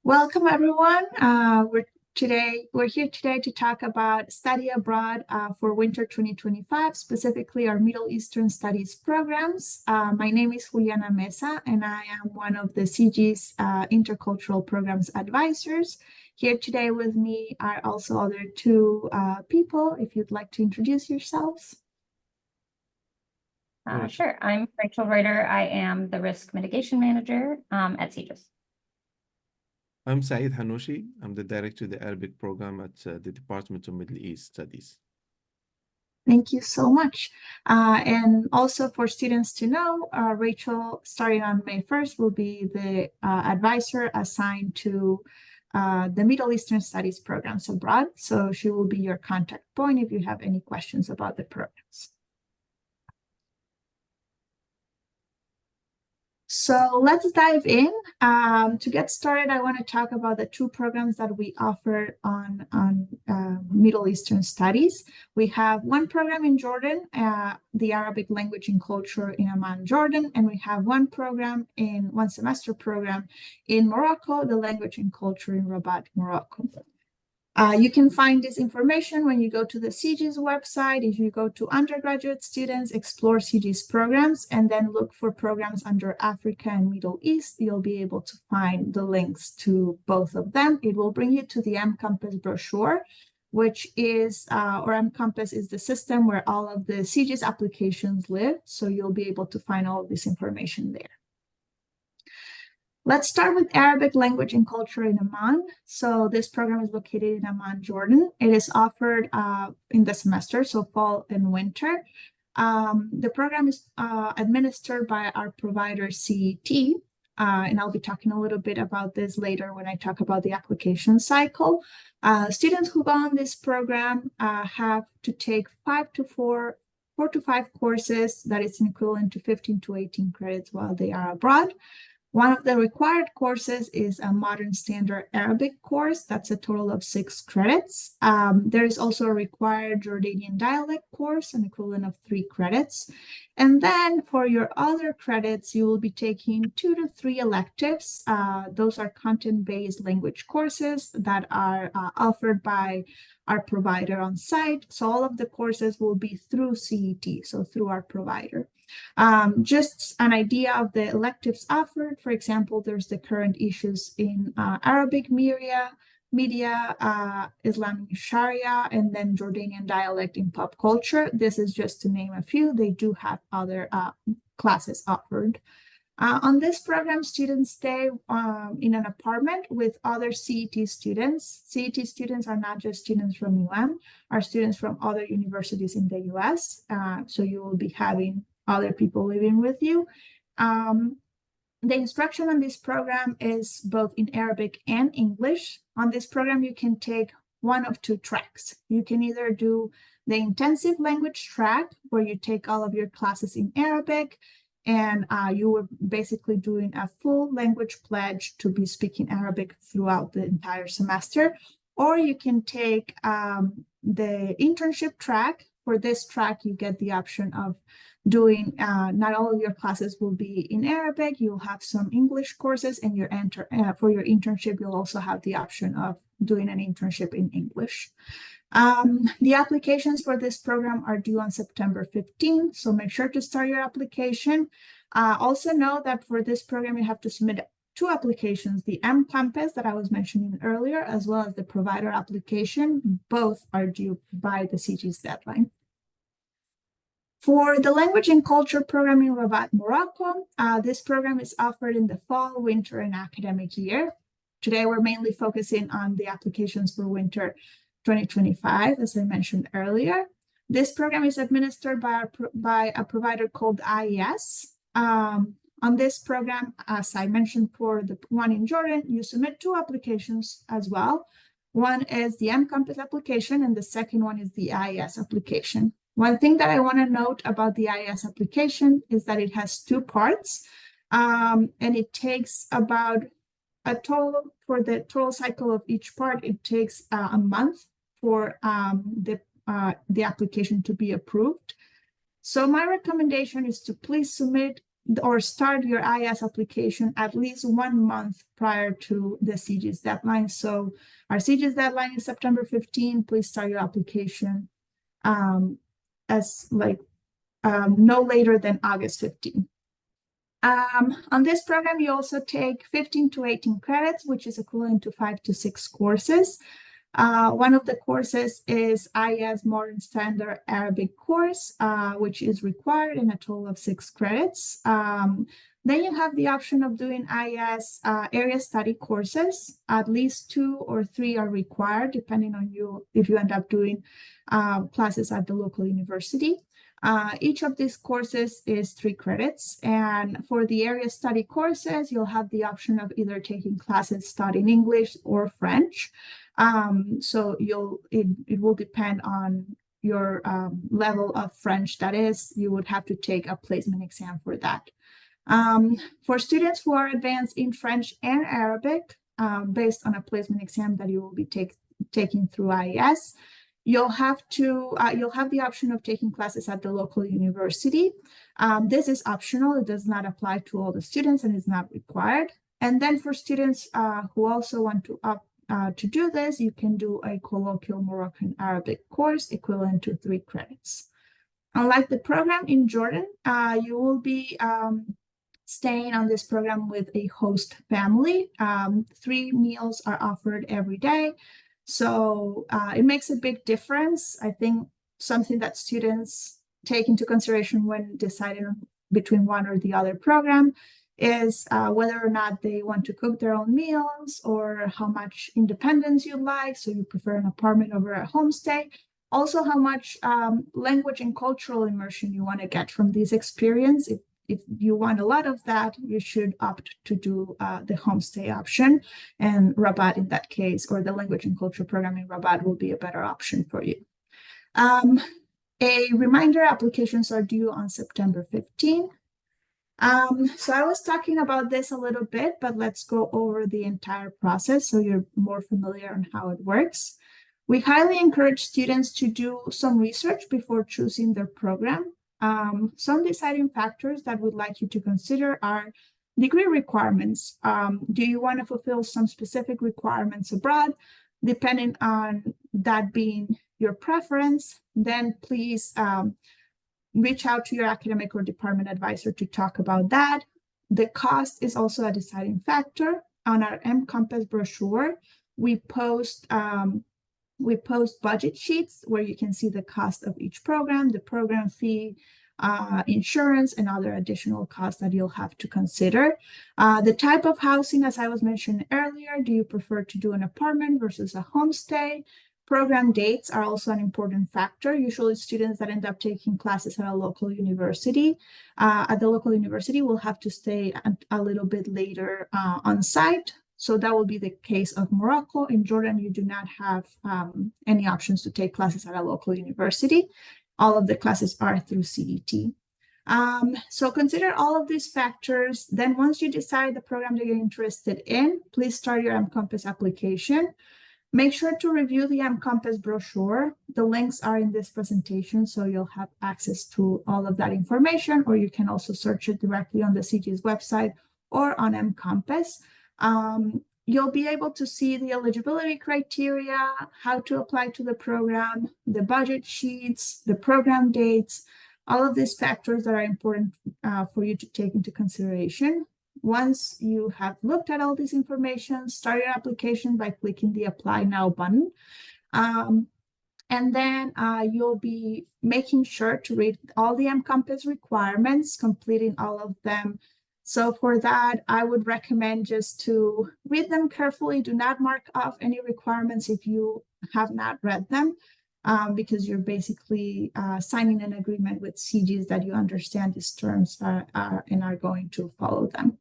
Welcome, everyone. We're here today to talk about study abroad for winter 2025, specifically our Middle Eastern Studies programs. My name is Juliana Mesa, and I am one of the CGIS Intercultural Programs Advisors. Here today with me are also other two people. If you'd like to introduce yourselves. Sure. I'm Rachel Reuter. I am the Risk Mitigation Manager at CGIS. I'm Saeed Hanoushi. I'm the Director of the Arabic program at the Department of Middle East Studies. Thank you so much. And also for students to know, Rachel, starting on May 1st, will be the advisor assigned to the Middle Eastern Studies programs abroad. So she will be your contact point if you have any questions about the programs. So let's dive in. To get started, I want to talk about the two programs that we offer on Middle Eastern Studies. We have one program in Jordan, the Arabic Language and Culture in Amman, Jordan, and we have one semester program in Morocco, the Language and Culture in Rabat, Morocco. You can find this information when you go to the CGIS website. If you go to undergraduate students, explore CGIS programs, and then look for programs under Africa and Middle East, you'll be able to find the links to both of them. It will bring you to the mCampus brochure, which is, or mCampus is the system where all of the CGIS applications live. So you'll be able to find all of this information there. Let's start with Arabic Language and Culture in Amman. So this program is located in Amman, Jordan. It is offered in the semester, so fall and winter. The program is administered by our provider CET, and I'll be talking a little bit about this later when I talk about the application cycle. Students who go on this program have to take 4 to 5 courses that is equivalent to 15 to 18 credits while they are abroad. One of the required courses is a Modern Standard Arabic course. That's a total of 6 credits. There is also a required Jordanian dialect course, an equivalent of 3 credits. And then for your other credits, you will be taking 2 to 3 electives. Those are content-based language courses that are offered by our provider on site. So all of the courses will be through CET, so through our provider. Just an idea of the electives offered. For example, there's the current issues in Arabic media, Islamic Sharia, and then Jordanian dialect in pop culture. This is just to name a few. They do have other classes offered. On this program, students stay in an apartment with other CET students. CET students are not just students from UM, are students from other universities in the US. So you will be having other people living with you. The instruction on this program is both in Arabic and English. On this program, you can take one of 2 tracks. You can either do the intensive language track, where you take all of your classes in Arabic, and you were basically doing a full language pledge to be speaking Arabic throughout the entire semester. Or you can take the internship track. For this track, you get the option of doing, not all of your classes will be in Arabic. You'll have some English courses, and for your internship, you'll also have the option of doing an internship in English. The applications for this program are due on September 15th, so make sure to start your application. Also know that for this program, you have to submit 2 applications, the mCampus that I was mentioning earlier, as well as the provider application. Both are due by the CGIS deadline. For the Language and Culture program in Rabat, Morocco, this program is offered in the fall, winter, and academic year. Today, we're mainly focusing on the applications for winter 2025, as I mentioned earlier. This program is administered by a provider called IES. On this program, as I mentioned for the one in Jordan, you submit 2 applications as well. One is the mCampus application, and the second one is the IES application. One thing that I want to note about the IES application is that it has 2 parts, and it takes about for the total cycle of each part, it takes a month for the application to be approved. So my recommendation is to please submit or start your IS application at least 1 month prior to the CGIS deadline. So our CGIS deadline is September 15. Please start your application as no later than August 15. On this program, you also take 15 to 18 credits, which is equivalent to 5 to 6 courses. One of the courses is IS Modern Standard Arabic course, which is required in a total of 6 credits. Then you have the option of doing IS area study courses. At least 2 or 3 are required, depending on you if you end up doing classes at the local university. Each of these courses is 3 credits, and for the area study courses, you'll have the option of either taking classes studying English or French. So it will depend on your level of French. That is, you would have to take a placement exam for that. For students who are advanced in French and Arabic, based on a placement exam that you will be taking through IES, you'll have the option of taking classes at the local university. This is optional. It does not apply to all the students and is not required. And then for students who also want to do this, you can do a colloquial Moroccan Arabic course equivalent to 3 credits. Unlike the program in Jordan, you will be staying on this program with a host family. 3 meals are offered every day. So it makes a big difference. I think something that students take into consideration when deciding between one or the other program is whether or not they want to cook their own meals or how much independence you like. So you prefer an apartment over a homestay. Also, how much language and cultural immersion you want to get from this experience. If you want a lot of that, you should opt to do the homestay option, and Rabat in that case, or the language and culture program in Rabat, will be a better option for you. A reminder, applications are due on September 15. So I was talking about this a little bit, but let's go over the entire process so you're more familiar on how it works. We highly encourage students to do some research before choosing their program. Some deciding factors that we'd like you to consider are degree requirements. Do you want to fulfill some specific requirements abroad? Depending on that being your preference, then please reach out to your academic or department advisor to talk about that. The cost is also a deciding factor. On our mCompass brochure, we post budget sheets where you can see the cost of each program, the program fee, insurance, and other additional costs that you'll have to consider. The type of housing, as I was mentioning earlier, do you prefer to do an apartment versus a homestay? Program dates are also an important factor. Usually students that end up taking classes at a local university, will have to stay a little bit later on site. So that will be the case of Morocco. In Jordan, you do not have any options to take classes at a local university. All of the classes are through CET. So consider all of these factors. Then once you decide the program that you're interested in, please start your mCompass application. Make sure to review the mCompass brochure. The links are in this presentation, so you'll have access to all of that information, or you can also search it directly on the CGIS website or on mCompass. You'll be able to see the eligibility criteria, how to apply to the program, the budget sheets, the program dates, all of these factors that are important for you to take into consideration. Once you have looked at all this information, start your application by clicking the Apply Now button. And then you'll be making sure to read all the mCompass requirements, completing all of them. So for that, I would recommend just to read them carefully. Do not mark off any requirements if you have not read them, because you're basically signing an agreement with CGIS that you understand these terms and are going to follow them.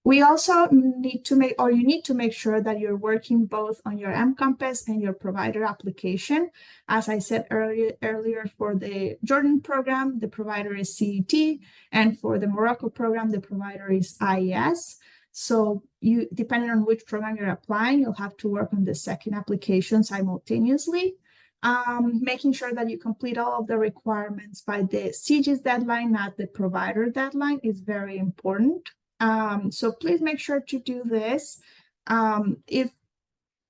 We also need to make sure that you're working both on your mCompass and your provider application. As I said earlier, for the Jordan program, the provider is CET, and for the Morocco program, the provider is IES. So depending on which program you're applying, you'll have to work on the second application simultaneously. Making sure that you complete all of the requirements by the CGIS deadline, not the provider deadline, is very important. So please make sure to do this. If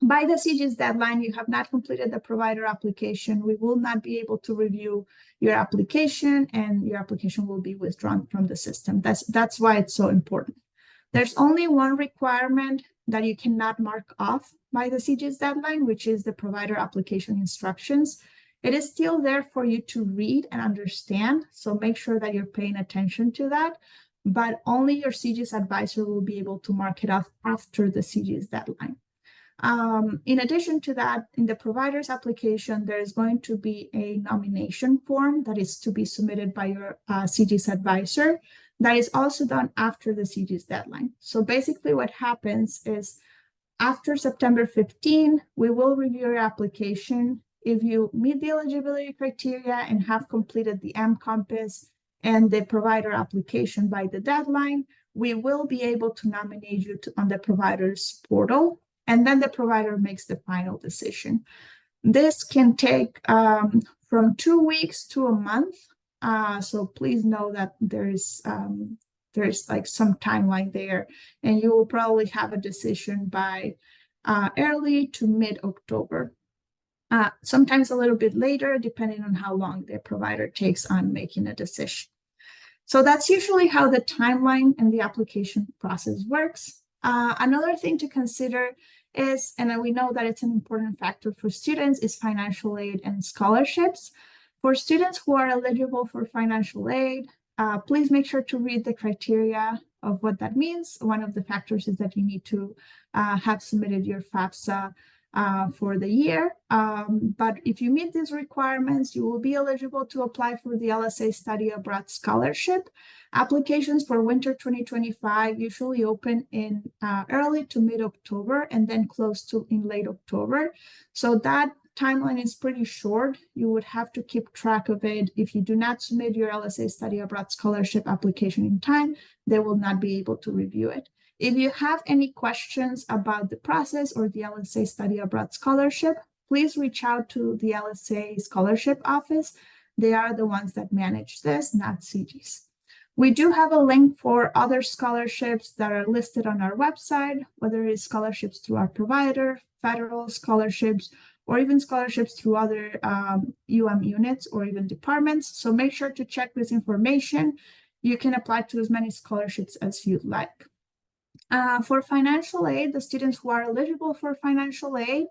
by the CGIS deadline you have not completed the provider application, we will not be able to review your application, and your application will be withdrawn from the system. That's why it's so important. There's only one requirement that you cannot mark off by the CGIS deadline, which is the provider application instructions. It is still there for you to read and understand, so make sure that you're paying attention to that, but only your CGIS advisor will be able to mark it off after the CGIS deadline. In addition to that, in the provider's application, there is going to be a nomination form that is to be submitted by your CGIS advisor. That is also done after the CGIS deadline. So basically what happens is after September 15, we will review your application. If you meet the eligibility criteria and have completed the mCompass and the provider application by the deadline, we will be able to nominate you on the provider's portal, and then the provider makes the final decision. This can take from 2 weeks to a month. So please know that there's like some timeline there, and you will probably have a decision by early to mid-October. Sometimes a little bit later, depending on how long the provider takes on making a decision. So that's usually how the timeline and the application process works. Another thing to consider is, and we know that it's an important factor for students, is financial aid and scholarships. For students who are eligible for financial aid, please make sure to read the criteria of what that means. One of the factors is that you need to have submitted your FAFSA for the year. But if you meet these requirements, you will be eligible to apply for the LSA Study Abroad Scholarship. Applications for winter 2025 usually open in early to mid-October and then close to in late October. So that timeline is pretty short. You would have to keep track of it. If you do not submit your LSA Study Abroad Scholarship application in time, they will not be able to review it. If you have any questions about the process or the LSA Study Abroad Scholarship, please reach out to the LSA Scholarship Office. They are the ones that manage this, not CGIS. We do have a link for other scholarships that are listed on our website, whether it is scholarships through our provider, federal scholarships, or even scholarships through other units or even departments. So make sure to check this information. You can apply to as many scholarships as you'd like. For financial aid, the students who are eligible for financial aid,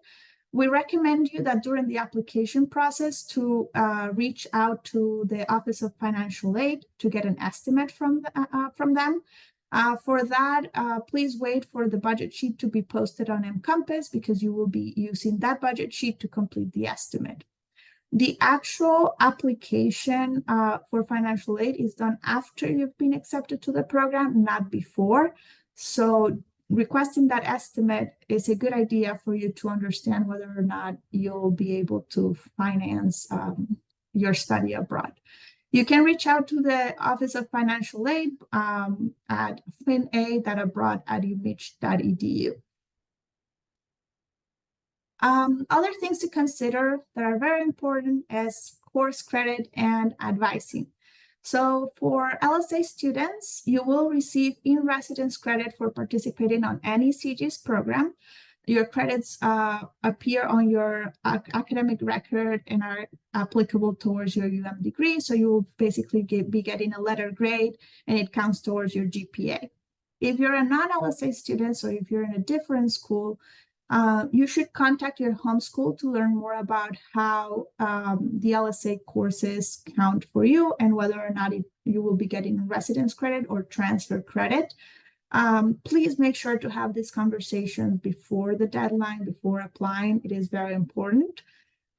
we recommend you that during the application process to reach out to the Office of Financial Aid to get an estimate from them. For that, please wait for the budget sheet to be posted on mCompass, because you will be using that budget sheet to complete the estimate. The actual application for financial aid is done after you've been accepted to the program, not before. So requesting that estimate is a good idea for you to understand whether or not you'll be able to finance your study abroad. You can reach out to the Office of Financial Aid at fin.abroad@umich.edu. Other things to consider that are very important is course credit and advising. So for LSA students, you will receive in-residence credit for participating on any CGIS program. Your credits appear on your academic record and are applicable towards your degree. So you will basically be getting a letter grade, and it counts towards your GPA. If you're a non-LSA student, or if you're in a different school, you should contact your home school to learn more about how the LSA courses count for you and whether or not you will be getting residence credit or transfer credit. Please make sure to have this conversation before the deadline, before applying. It is very important.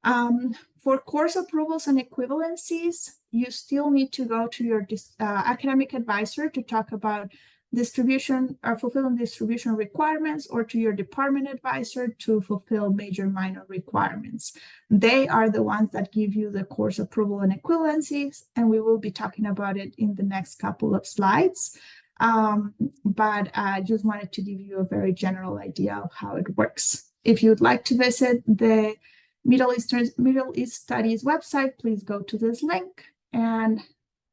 For course approvals and equivalencies, you still need to go to your academic advisor to talk about distribution or fulfilling distribution requirements, or to your department advisor to fulfill major minor requirements. They are the ones that give you the course approval and equivalencies, and we will be talking about it in the next couple of slides. But I just wanted to give you a very general idea of how it works. If you'd like to visit the Middle East Studies website, please go to this link. And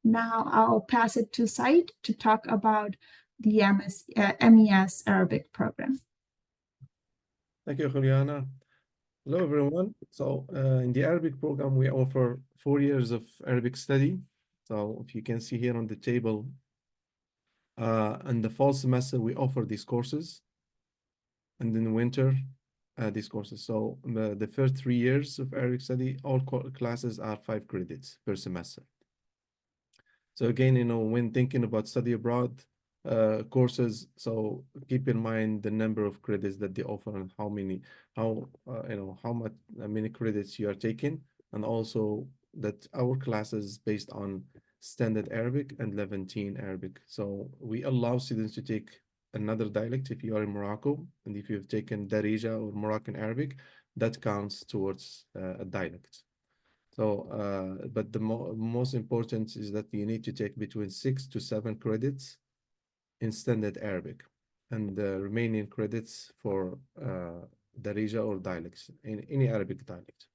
now I'll pass it to Said to talk about the MES Arabic program. Thank you, Juliana. Hello, everyone. So in the Arabic program, we offer 4 years of Arabic study. So if you can see here on the table, in the fall semester, we offer these courses. And in the winter, these courses. So the first 3 years of Arabic study, all classes are 5 credits per semester. So again, when thinking about study abroad courses, so keep in mind the number of credits that they offer and how many credits you are taking, and also that our classes based on standard Arabic and Levantine Arabic. So we allow students to take another dialect if you are in Morocco, and if you've taken Darija or Moroccan Arabic, that counts towards a dialect. So, but the most important is that you need to take between 6 to 7 credits in standard Arabic, and the remaining credits for Darija or dialects, in any Arabic dialect.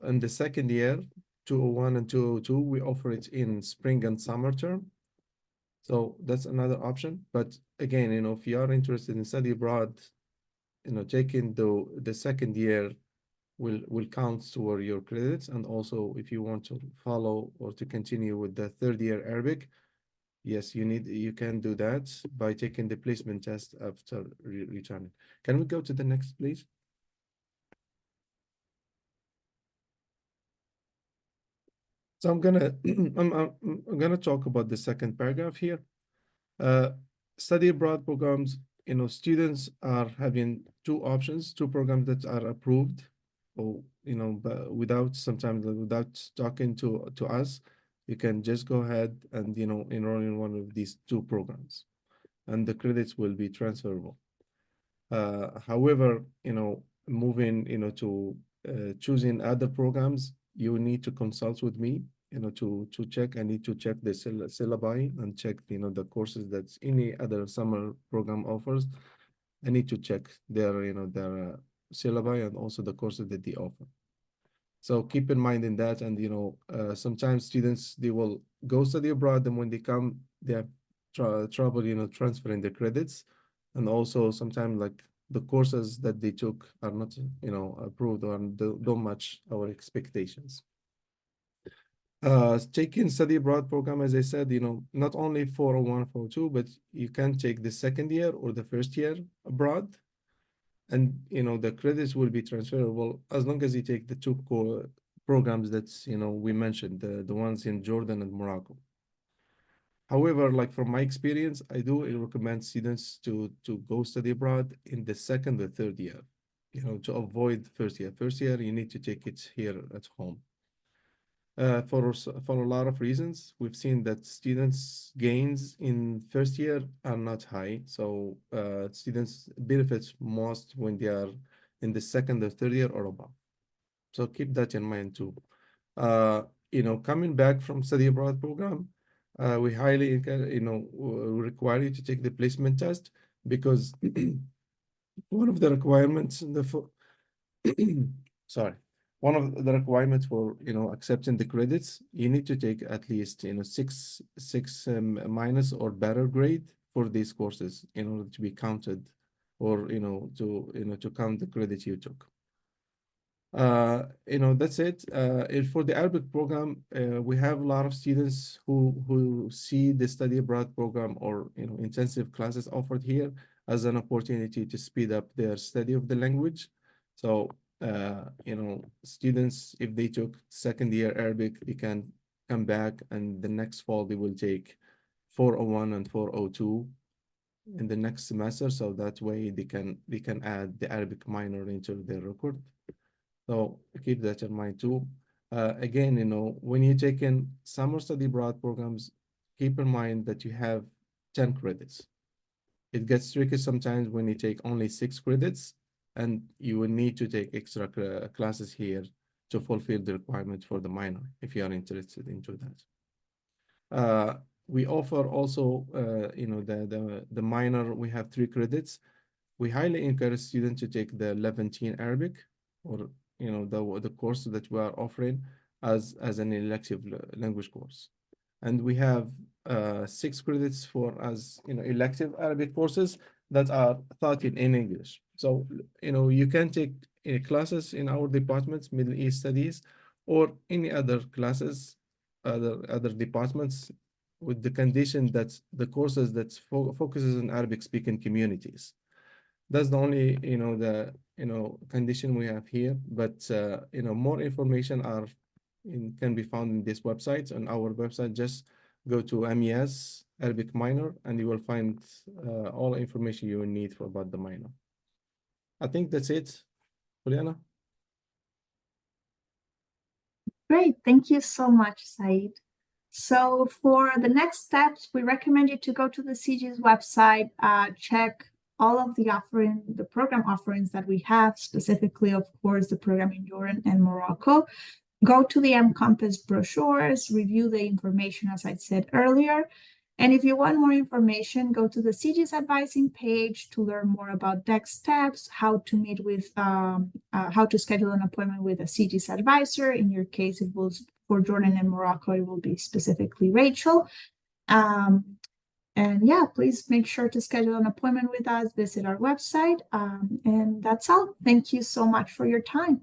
In the second year, 201 and 202, we offer it in spring and summer term. So that's another option. But again, if you are interested in study abroad, taking the second year will count toward your credits. And also, if you want to follow or to continue with the third year Arabic, yes, you can do that by taking the placement test after returning. Can we go to the next, please? So I'm gonna talk about the second paragraph here. Study abroad programs, students are having 2 options, 2 programs that are approved, or but without talking to us, you can just go ahead and enroll in one of these 2 programs, and the credits will be transferable. However, moving to choosing other programs, you need to consult with me, to check. I need to check the syllabi and check the courses that any other summer program offers. I need to check their syllabi and also the courses that they offer. So keep in mind in that, and sometimes students, they will go study abroad, and when they come, they have trouble transferring the credits, and also sometimes like the courses that they took are not approved or don't match our expectations. Taking study abroad program, as I said, not only 401, 402, but you can take the second year or the first year abroad, and the credits will be transferable as long as you take the 2 core programs that's we mentioned, the ones in Jordan and Morocco. However, like from my experience, I do recommend students to go study abroad in the second or third year, to avoid first year. First year, you need to take it here at home. For a lot of reasons, we've seen that students' gains in first year are not high. So students benefit most when they are in the second or third year or above. So keep that in mind too. Coming back from study abroad program, we highly require you to take the placement test, because one of the requirements sorry. One of the requirements for accepting the credits, you need to take at least 6 minus or better grade for these courses in order to be counted, or to count the credit you took. That's it. For the Arabic program, we have a lot of students who see the study abroad program or intensive classes offered here as an opportunity to speed up their study of the language. So students, if they took second year Arabic, they can come back, and the next fall they will take 401 and 402 in the next semester. So that way they can add the Arabic minor into their record. So keep that in mind too. Again, when you take in summer study abroad programs, keep in mind that you have 10 credits. It gets tricky sometimes when you take only 6 credits, and you will need to take extra classes here to fulfill the requirement for the minor if you are interested into that. We offer also, the minor. We have 3 credits. We highly encourage students to take the Levantine Arabic, or the course that we are offering as an elective language course. And we have 6 credits for as elective Arabic courses that are taught in English. So you can take classes in our departments, Middle East Studies, or any other classes, other departments, with the condition that the courses that focuses on Arabic speaking communities. That's the only the condition we have here. But more information can be found in this website. On our website, just go to MES Arabic minor, and you will find all information you will need about the minor. I think that's it, Juliana. Great, thank you so much, Said. So for the next steps, we recommend you to go to the CGIS website, check all of the program offerings that we have, specifically, of course, the program in Jordan and Morocco. Go to the M-Compass brochures, review the information, as I said earlier. And if you want more information, go to the CGIS advising page to learn more about next steps, how to meet with, how to schedule an appointment with a CGIS advisor. In your case, it was for Jordan and Morocco, it will be specifically Rachel. And yeah, please make sure to schedule an appointment with us, visit our website. And that's all. Thank you so much for your time.